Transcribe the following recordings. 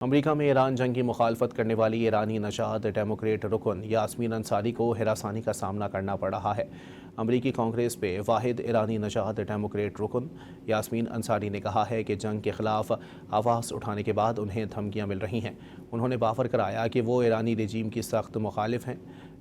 امریکہ میں ایران جنگ کی مخالفت کرنے والی ایرانی نژاد ڈیموکریٹ رکن یاسمین انصاری کو ہراسانی کا سامنا کرنا پڑ رہا ہے۔ امریکی کانگریس پہ واحد ایرانی نژاد ڈیموکریٹ رکن یاسمین انصاری نے کہا ہے کہ جنگ کے خلاف آواز اٹھانے کے بعد انہیں دھمکیاں مل رہی ہیں۔ انہوں نے بافر کرایا کہ وہ ایرانی رجیم کی سخت مخالف ہیں،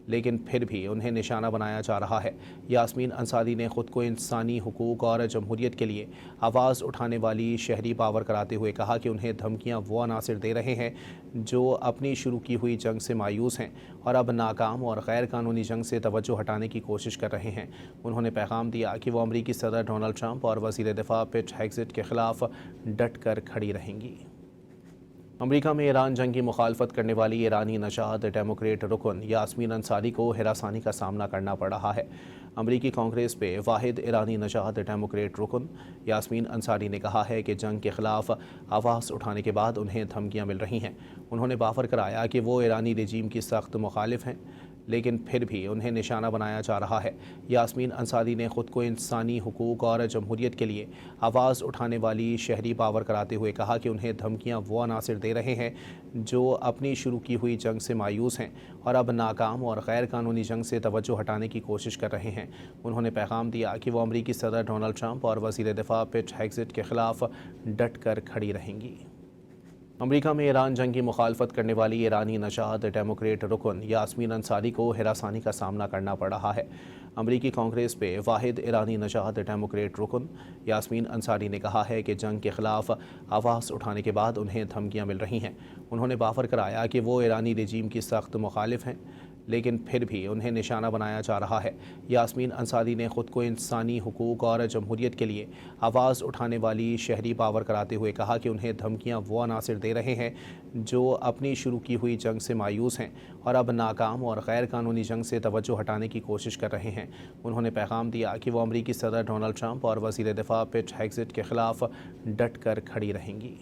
لیکن پھر بھی انہیں نشانہ بنایا جا رہا ہے۔ یاسمین انصاری نے خود کو انسانی حقوق اور جمہوریت کے لیے آواز اٹھانے والی شہری پاور کراتے ہوئے کہا کہ انہیں دھمکیاں وہ عناصر دے رہے ہیں جو اپنی شروع کی ہوئی جنگ سے مایوس ہیں اور اب ناکام اور غیر قانونی جنگ سے توجہ ہٹانے کی کوشش کر رہے ہیں۔ انہوں نے پیغام دیا کہ وہ امریکی صدر ڈونلڈ ٹرمپ اور وزیر دفاع پیٹ ہیگزٹ کے خلاف ڈٹ کر کھڑی رہیں گی۔ امریکہ میں ایران جنگ کی مخالفت کرنے والی ایرانی نژاد ڈیموکریٹ رکن یاسمین انصاری کو ہراسانی کا سامنا کرنا پڑ رہا ہے۔ امریکی کانگریس پہ واحد ایرانی نژاد ڈیموکریٹ رکن یاسمین انصاری نے کہا ہے کہ جنگ کے خلاف آواز اٹھانے کے بعد انہیں دھمکیاں مل رہی ہیں۔ انہوں نے بافر کرایا کہ وہ ایرانی رجیم کی سخت مخالف ہیں، لیکن پھر بھی انہیں نشانہ بنایا جا رہا ہے۔ یاسمین انصاری نے خود کو انسانی حقوق اور جمہوریت کے لیے آواز اٹھانے والی شہری پاور کراتے ہوئے کہا کہ انہیں دھمکیاں وہ عناصر دے رہے ہیں جو اپنی شروع کی ہوئی جنگ سے مایوس ہیں اور اب ناکام اور غیر قانونی جنگ سے توجہ ہٹانے کی کوشش کر رہے ہیں۔ انہوں نے پیغام دیا کہ وہ امریکی صدر ڈونلڈ ٹرمپ اور وزیر دفاع پیٹ ہیگزٹ کے خلاف ڈٹ کر کھڑی رہیں گی۔ امریکہ میں ایران جنگ کی مخالفت کرنے والی ایرانی نژاد ڈیموکریٹ رکن یاسمین انصاری کو ہراسانی کا سامنا کرنا پڑ رہا ہے۔ امریکی کانگریس پہ واحد ایرانی نژاد ڈیموکریٹ رکن یاسمین انصاری نے کہا ہے کہ جنگ کے خلاف آواز اٹھانے کے بعد انہیں دھمکیاں مل رہی ہیں۔ انہوں نے بافر کرایا کہ وہ ایرانی رجیم کی سخت مخالف ہیں، لیکن پھر بھی انہیں نشانہ بنایا جا رہا ہے۔ یاسمین انصاری نے خود کو انسانی حقوق اور جمہوریت کے لیے آواز اٹھانے والی شہری پاور کراتے ہوئے کہا کہ انہیں دھمکیاں وہ عناصر دے رہے ہیں جو اپنی شروع کی ہوئی جنگ سے مایوس ہیں اور اب ناکام اور غیر قانونی جنگ سے توجہ ہٹانے کی کوشش کر رہے ہیں۔ انہوں نے پیغام دیا کہ وہ امریکی صدر ڈونلڈ ٹرمپ اور وزیر دفاع پیٹ ہیگزٹ کے خلاف ڈٹ کر کھڑی رہیں گی۔